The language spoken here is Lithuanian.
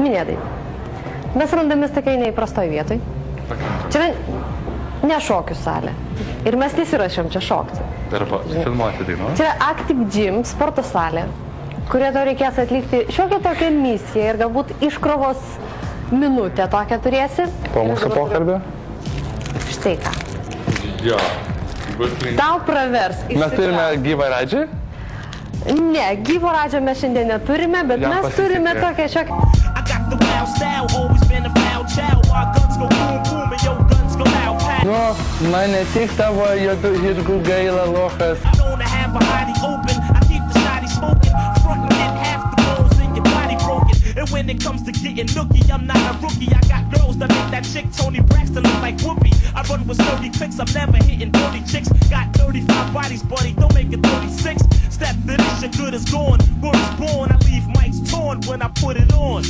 Minėdai. Mes randamės tokiai neįprastoj vietoj. Čia yra ne šokių salė. Ir mes nesirašėm čia šokti. Arba filmuoti dainuoti. Čia yra Active Gym sporto salė, kurioje tau reikės atlikti šiokią tokią misiją ir galbūt iškrovos minutę tokią turėsi. Po mūsų pokalbio? Štai ką. Jo. Tau pravers. Mes turime gyvą radžią? Ne, gyvo radžio mes šiandien neturime, bet Jam mes pasisekė. turime tokią šiokią... Nu, man ne tik tavo juodų žirgų gaila lochas. And when it comes to getting nookie, I'm not a rookie. I got girls that make that chick Tony Braxton look like Whoopi. I run with 30 clicks, I'm never hitting 30 chicks. Got 35 bodies, buddy, don't make it 36. Step to this, your good is gone. Word is born, I leave mics torn when I put it on.